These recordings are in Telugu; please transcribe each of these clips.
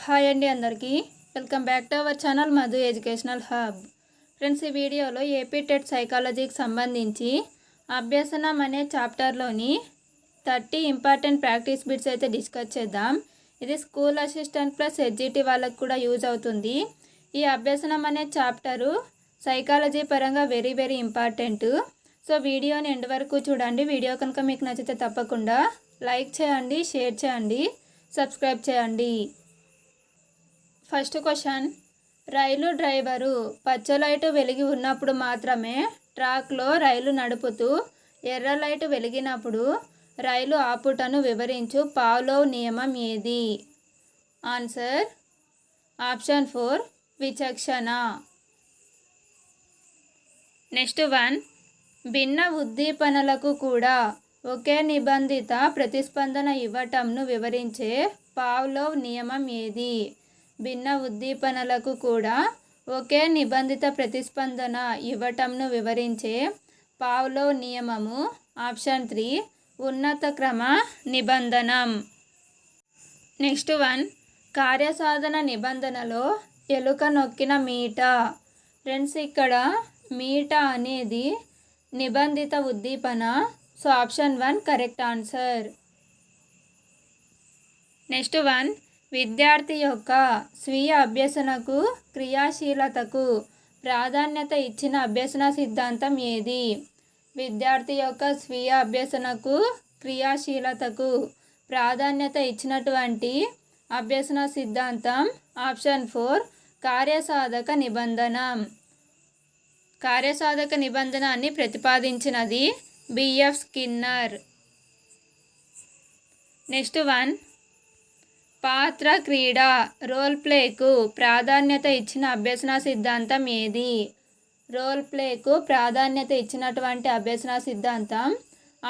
హాయ్ అండి అందరికీ welcome back to our channel Madhu educational hub. Friends, ఈ వీడియోలో ఏపీ టెట్ సైకాలజీకి సంబంధించి అభ్యసనం అనే చాప్టర్లోని 30 ఇంపార్టెంట్ ప్రాక్టీస్ బిట్స్ అయితే డిస్కస్ చేద్దాం. ఇది స్కూల్ అసిస్టెంట్ ప్లస్ ఎడ్జిటి వాళ్ళకు కూడా యూజ్ అవుతుంది. ఈ అభ్యసనం అనే చాప్టరు సైకాలజీ పరంగా వెరీ ఇంపార్టెంట్. సో వీడియోని ఎండ్ వరకు చూడండి. వీడియో కనుక మీకు నచ్చితే తప్పకుండా లైక్ చేయండి, షేర్ చేయండి, సబ్స్క్రైబ్ చేయండి. ఫస్ట్ క్వశ్చన్, రైలు డ్రైవరు పచ్చ లైటు వెలిగి ఉన్నప్పుడు మాత్రమే ట్రాక్లో రైలు నడుపుతూ ఎర్ర లైటు వెలిగినప్పుడు రైలు ఆపుటను వివరించు పావ్లోవ్ నియమం ఏది? ఆన్సర్ ఆప్షన్ 4 విచక్షణ. నెక్స్ట్ 1, భిన్న ఉద్దీపనలకు కూడా ఒకే నిబంధిత ప్రతిస్పందన ఇవ్వటంను వివరించే పావ్లోవ్ నియమం ఏది? భిన్న ఉద్దీపనలకు కూడా ఒకే నిబంధిత ప్రతిస్పందన ఇవ్వటంను వివరించే పావ్లోవ్ నియమము ఆప్షన్ 3 ఉన్నత క్రమ నిబంధనం. నెక్స్ట్ 1, కార్యసాధన నిబంధనలో ఎలుక నొక్కిన మీట. ఫ్రెండ్స్, ఇక్కడ మీట అనేది నిబంధిత ఉద్దీపన. So option 1 correct answer. Next 1, విద్యార్థి యొక్క స్వీయ అభ్యసనకు క్రియాశీలతకు ప్రాధాన్యత ఇచ్చిన అభ్యసన సిద్ధాంతం ఏది? విద్యార్థి యొక్క స్వీయ అభ్యసనకు క్రియాశీలతకు ప్రాధాన్యత ఇచ్చినటువంటి అభ్యసన సిద్ధాంతం ఆప్షన్ 4 కార్యసాధక నిబంధనం. కార్యసాధక నిబంధనాన్ని ప్రతిపాదించినది బిఎఫ్ స్కిన్నర్. నెక్స్ట్ 1, పాత్ర క్రీడ రోల్ ప్లేకు ప్రాధాన్యత ఇచ్చిన అభ్యసన సిద్ధాంతం ఏది? రోల్ ప్లేకు ప్రాధాన్యత ఇచ్చినటువంటి అభ్యసన సిద్ధాంతం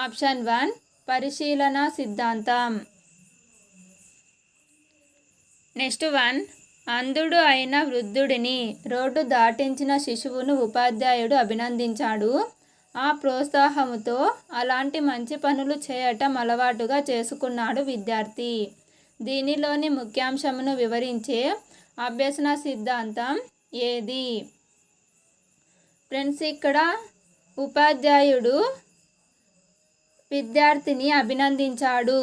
ఆప్షన్ 1 పరిశీలన సిద్ధాంతం. నెక్స్ట్ 1, అంధుడు అయిన వృద్ధుడిని రోడ్డు దాటించిన శిశువును ఉపాధ్యాయుడు అభినందించాడు. ఆ ప్రోత్సాహముతో అలాంటి మంచి పనులు చేయటం అలవాటుగా చేసుకున్నాడు విద్యార్థి. దీనిలోని ముఖ్యాంశమును వివరించే అభ్యసన సిద్ధాంతం ఏది? ఫ్రెండ్స్, ఇక్కడ ఉపాధ్యాయుడు విద్యార్థిని అభినందించాడు.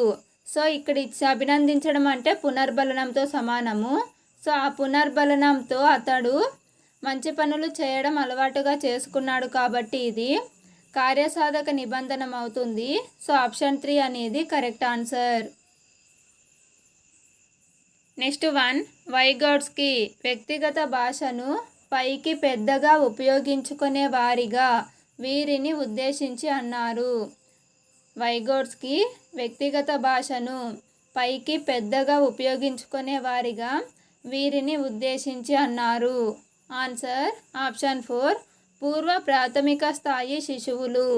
సో ఇక్కడ అభినందించడం అంటే పునర్బలనంతో సమానము. సో ఆ పునర్బలనంతో అతడు మంచి పనులు చేయడం అలవాటుగా చేసుకున్నాడు కాబట్టి ఇది కార్యసాధక నిబంధనం అవుతుంది. సో ఆప్షన్ 3 అనేది కరెక్ట్ ఆన్సర్. నెక్స్ట్ 1, వైగోట్స్కీ వ్యక్తిగత భాషను పైకి పెద్దగా ఉపయోగించుకునే వారిగా వీరిని ఉద్దేశించి అన్నారు. వైగోట్స్కీ వ్యక్తిగత భాషను పైకి పెద్దగా ఉపయోగించుకునే వారిగా వీరిని ఉద్దేశించి అన్నారు. ఆన్సర్ ఆప్షన్ 4 పూర్వ ప్రాథమిక స్థాయి శిశువులు.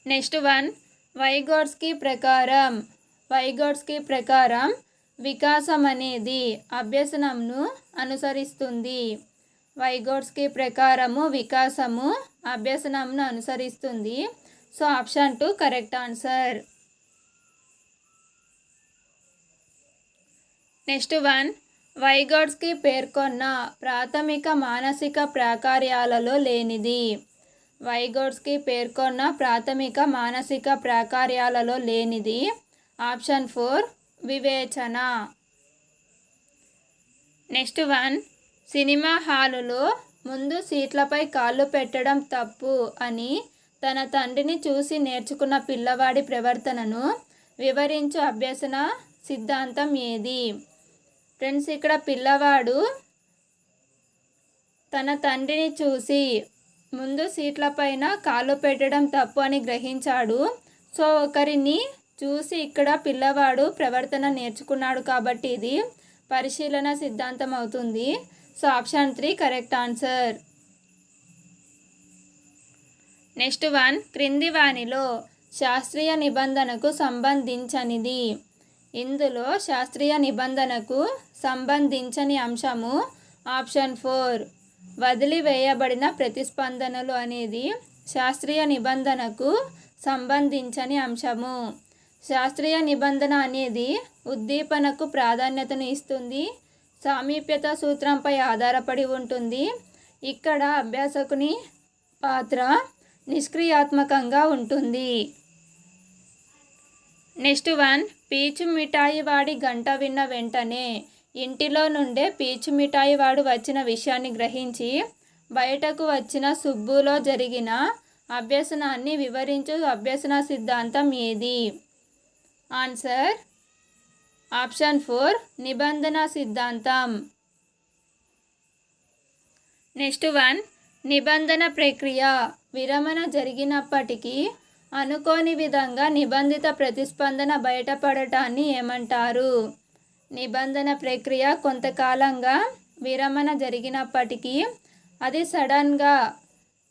నెక్స్ట్ 1, వైగోట్స్కీ ప్రకారం వికాసం అనేది అభ్యసనంను అనుసరిస్తుంది. వైగోట్స్కీ ప్రకారము వికాసము అభ్యసనంను అనుసరిస్తుంది. So option 2 correct answer. Next 1, Vygotsky పేర్కొన్న ప్రాథమిక మానసిక ప్రాకార్యాలలో లేనిది. వైగోట్స్కీ పేర్కొన్న ప్రాథమిక మానసిక ప్రాకార్యాలలో లేనిది ఆప్షన్ 4 వివేచన. నెక్స్ట్ 1, సినిమా హాలులో ముందు సీట్లపై కాళ్ళు పెట్టడం తప్పు అని తన తండ్రిని చూసి నేర్చుకున్న పిల్లవాడి ప్రవర్తనను వివరించు అభ్యసన సిద్ధాంతం ఏది? ఫ్రెండ్స్, ఇక్కడ పిల్లవాడు తన తండ్రిని చూసి ముందు సీట్లపైన కాళ్ళు పెట్టడం తప్పు అని గ్రహించాడు. సో ఒకరిని చూసి ఇక్కడ పిల్లవాడు ప్రవర్తన నేర్చుకున్నాడు కాబట్టి ఇది పరిశీలన సిద్ధాంతం అవుతుంది. So option 3 correct answer. Next 1, క్రింది వానిలో శాస్త్రీయ నిబంధనకు సంబంధించనిది. ఇందులో శాస్త్రీయ నిబంధనకు సంబంధించని అంశము ఆప్షన్ 4 వదిలివేయబడిన ప్రతిస్పందనలు అనేది శాస్త్రీయ నిబంధనకు సంబంధించని అంశము. శాస్త్రీయ నిబంధన అనేది ఉద్దీపనకు ప్రాధాన్యతను ఇస్తుంది, సామీప్యత సూత్రంపై ఆధారపడి ఉంటుంది. ఇక్కడ అభ్యాసకుని పాత్ర నిష్క్రియాత్మకంగా ఉంటుంది. నెక్స్ట్ వన్, పీచు మిఠాయి వాడి గంట విన్న వెంటనే ఇంటిలో నుండే పీచు మిఠాయి వాడు వచ్చిన విషయాన్ని గ్రహించి బయటకు వచ్చిన సుబ్బులో జరిగిన అభ్యసనాన్ని వివరించు అభ్యసన సిద్ధాంతం ఏది? ఆన్సర్ ఆప్షన్ 4 నిబంధన సిద్ధాంతం. నెక్స్ట్ వన్, నిబంధన ప్రక్రియ విరమణ జరిగినప్పటికీ అనుకోని విధంగా నిబంధిత ప్రతిస్పందన బయటపడటాన్ని ఏమంటారు? నిబంధన ప్రక్రియ కొంతకాలంగా విరమణ జరిగినప్పటికీ అది సడన్గా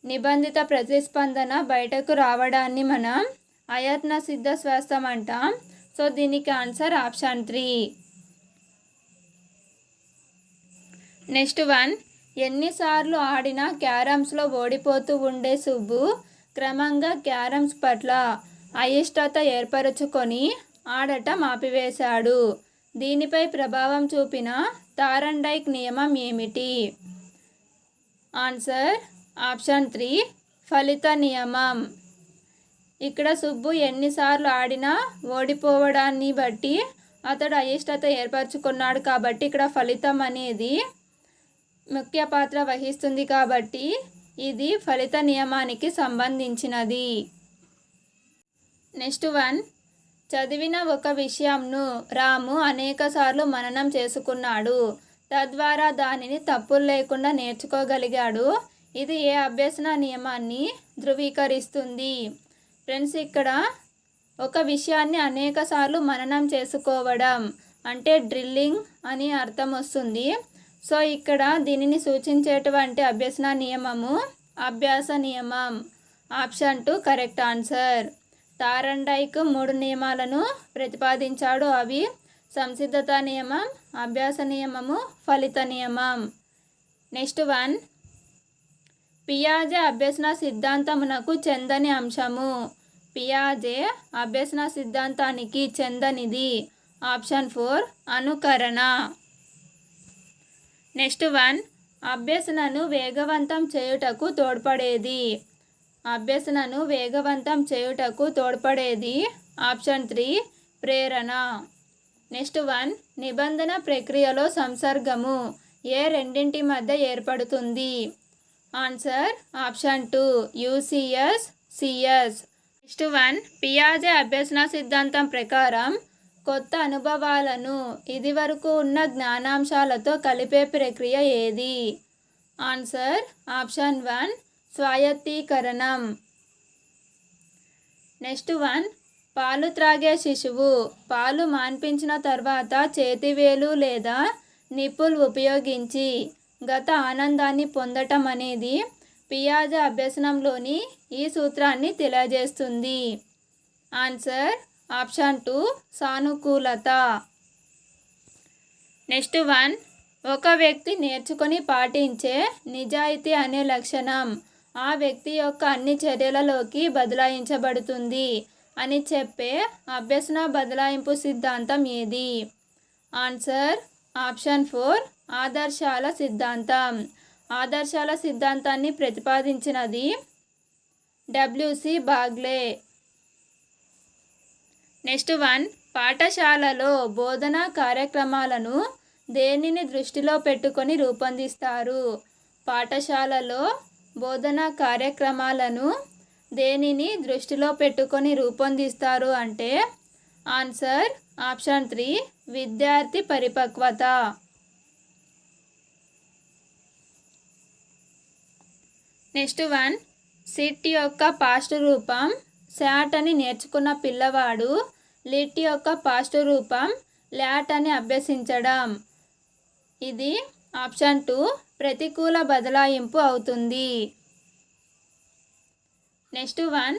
నిబంధిత ప్రతిస్పందన బయటకు రావడాన్ని మనం అయత్న సిద్ధ స్వాస్థం అంటాం. సో దీనికి ఆన్సర్ ఆప్షన్ 3. నెక్స్ట్ వన్, ఎన్నిసార్లు ఆడినా క్యారమ్స్లో ఓడిపోతూ ఉండే సుబ్బు క్రమంగా క్యారమ్స్ పట్ల అయిష్టత ఏర్పరచుకొని ఆడటం ఆపివేశాడు. దీనిపై ప్రభావం చూపిన తారండైక్ నియమం ఏమిటి? ఆన్సర్ ఆప్షన్ 3 ఫలిత నియమం. ఇక్కడ సుబ్బు ఎన్నిసార్లు ఆడినా ఓడిపోవడాన్ని బట్టి అతడు అయిష్టత ఏర్పరచుకున్నాడు కాబట్టి ఇక్కడ ఫలితం అనేది ముఖ్య పాత్ర వహిస్తుంది కాబట్టి ఇది ఫలిత నియమానికి సంబంధించినది. నెక్స్ట్ వన్, చదివిన ఒక విషయంను రాము అనేకసార్లు మననం చేసుకున్నాడు, తద్వారా దానిని తప్పులు లేకుండా నేర్చుకోగలిగాడు. ఇది ఏ అభ్యసన నియమాన్ని ధృవీకరిస్తుంది? ఫ్రెండ్స్, ఇక్కడ ఒక విషయాన్ని అనేకసార్లు మననం చేసుకోవడం అంటే డ్రిల్లింగ్ అని అర్థం వస్తుంది. సో ఇక్కడ దీనిని సూచించేటువంటి అభ్యసన నియమము అభ్యాస నియమం. Option 2 correct answer. తారండైక్ 3 నియమాలను ప్రతిపాదించాడు. అవి సంసిద్ధత నియమం, అభ్యాస నియమము, ఫలిత నియమం. నెక్స్ట్ వన్, పియాజే అభ్యసన సిద్ధాంతమునకు చెందని అంశము. పియాజే అభ్యసన సిద్ధాంతానికి చెందనిది. ఆప్షన్ 4 అనుకరణ. నెక్స్ట్ వన్, అభ్యసనను వేగవంతం చేయుటకు తోడ్పడేది. అభ్యసనను వేగవంతం చేయుటకు తోడ్పడేది. ఆప్షన్ 3 ప్రేరణ. నెక్స్ట్ వన్, నిబంధన ప్రక్రియలో సంసర్గము ఏ రెండింటి మధ్య ఏర్పడుతుంది? Answer option 2 UCS CS. Next one, పియాజే అభ్యసన సిద్ధాంతం ప్రకారం కొత్త అనుభవాలను ఇదివరకు ఉన్న జ్ఞానాంశాలతో కలిపే ప్రక్రియ ఏది? Answer option 1 స్వాయత్తీకరణం. నెక్స్ట్ వన్, పాలు త్రాగే శిశువు పాలు మాన్పించిన తర్వాత చేతివేలు లేదా నిప్పులు ఉపయోగించి గత ఆనందాన్ని పొందటం అనేది పియాజే అభ్యసనంలోని ఈ సూత్రాన్ని తెలియజేస్తుంది. ఆన్సర్ ఆప్షన్ 2 సానుకూలత. నెక్స్ట్ వన్, ఒక వ్యక్తి నేర్చుకొని పాటించే నిజాయితీ అనే లక్షణం ఆ వ్యక్తి యొక్క అన్ని చర్యలలోకి బదలాయించబడుతుంది అని చెప్పే అభ్యసన బదలాయింపు సిద్ధాంతం ఏది? ఆన్సర్ ఆప్షన్ 4 ఆదర్శాల సిద్ధాంతం. ఆదర్శాల సిద్ధాంతాన్ని ప్రతిపాదించినది డబ్ల్యూసి బాగ్లే. నెక్స్ట్ వన్, పాఠశాలలో బోధనా కార్యక్రమాలను దేనిని దృష్టిలో పెట్టుకొని రూపొందిస్తారు? పాఠశాలలో బోధనా కార్యక్రమాలను దేనిని దృష్టిలో పెట్టుకొని రూపొందిస్తారు అంటే ఆన్సర్ ఆప్షన్ 3 విద్యార్థి పరిపక్వత. నెక్స్ట్ వన్, సిట్ యొక్క పాస్ట్ రూపం శాట్ అని నేర్చుకున్న పిల్లవాడు లిట్ యొక్క పాస్ట్ రూపం ల్యాట్ అని అభ్యసించడం. ఇది ఆప్షన్ 2 ప్రతికూల బదలాయింపు అవుతుంది. నెక్స్ట్ వన్,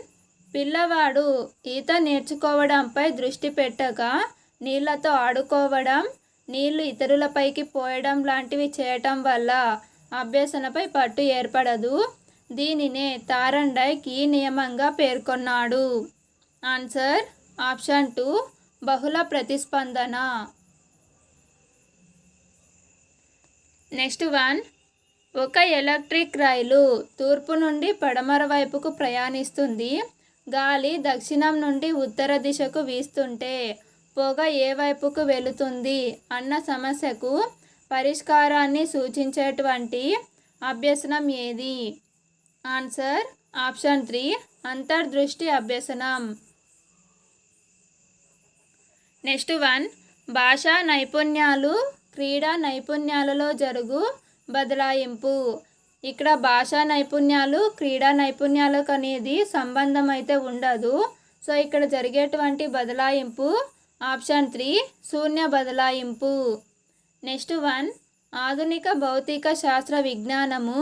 పిల్లవాడు ఈత నేర్చుకోవడంపై దృష్టి పెట్టక నీళ్ళతో ఆడుకోవడం, నీళ్లు ఇతరులపైకి పోయడం లాంటివి చేయటం వల్ల అభ్యసనపై పట్టు ఏర్పడదు. దీనినే తారండైక్ ఈ నియమంగా పేర్కొన్నాడు. ఆన్సర్ ఆప్షన్ 2 బహుళ ప్రతిస్పందన. నెక్స్ట్ వన్, ఒక ఎలక్ట్రిక్ రైలు తూర్పు నుండి పడమర వైపుకు ప్రయాణిస్తుంది. గాలి దక్షిణం నుండి ఉత్తర దిశకు వీస్తుంటే పొగ ఏ వైపుకు వెళుతుంది అన్న సమస్యకు పరిష్కారాన్ని సూచించేటువంటి అభ్యసనం ఏది? ఆన్సర్ ఆప్షన్ 3 అంతర్దృష్టి అభ్యసనం. నెక్స్ట్ వన్, భాషా నైపుణ్యాలు క్రీడా నైపుణ్యాలలో జరుగు బదలాయింపు. ఇక్కడ భాషా నైపుణ్యాలు క్రీడా నైపుణ్యాలకు అనేది సంబంధం అయితే ఉండదు. సో ఇక్కడ జరిగేటువంటి బదలాయింపు ఆప్షన్ 3 శూన్య బదలాయింపు. నెక్స్ట్ వన్, ఆధునిక భౌతిక శాస్త్ర విజ్ఞానము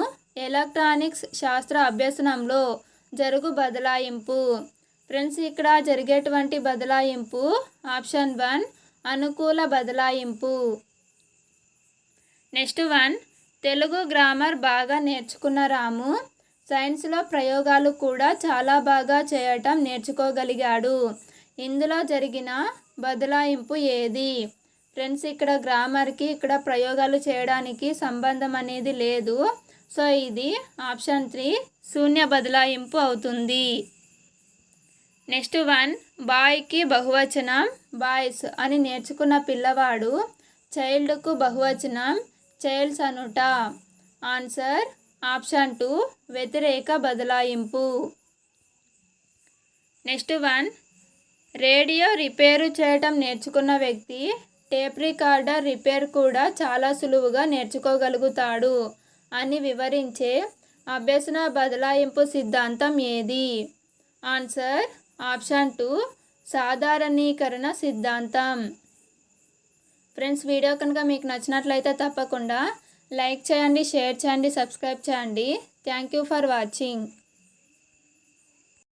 ఎలక్ట్రానిక్స్ శాస్త్ర అభ్యసనంలో జరుగు బదలాయింపు. ఫ్రెండ్స్ ఇక్కడ జరిగేటువంటి బదలాయింపు ఆప్షన్ 1 అనుకూల బదలాయింపు. నెక్స్ట్ వన్, తెలుగు గ్రామర్ బాగా నేర్చుకున్న రాము సైన్స్లో ప్రయోగాలు కూడా చాలా బాగా చేయటం నేర్చుకోగలిగాడు. ఇందులో జరిగిన బదలాయింపు ఏది? ఫ్రెండ్స్ ఇక్కడ గ్రామర్కి ఇక్కడ ప్రయోగాలు చేయడానికి సంబంధం అనేది లేదు. సో ఇది ఆప్షన్ 3 శూన్య బదలాయింపు అవుతుంది. నెక్స్ట్ వన్, బాయ్కి బహువచనం బాయ్స్ అని నేర్చుకున్న పిల్లవాడు చైల్డ్కు బహువచనం చైల్డ్స్ అనుట. ఆన్సర్ ఆప్షన్ 2 వ్యతిరేక బదలాయింపు. నెక్స్ట్ వన్, రేడియో రిపేరు చేయటం నేర్చుకున్న వ్యక్తి టేప్ రికార్డర్ రిపేర్ కూడా చాలా సులువుగా నేర్చుకోగలుగుతాడు అని వివరించే అభ్యసన బదలాయింపు సిద్ధాంతం ఏది? ఆన్సర్ ఆప్షన్ 2 సాధారణీకరణ సిద్ధాంతం. ఫ్రెండ్స్ వీడియో కనుక మీకు నచ్చినట్లయితే తప్పకుండా లైక్ చేయండి, షేర్ చేయండి, సబ్స్క్రైబ్ చేయండి. Thank you for watching.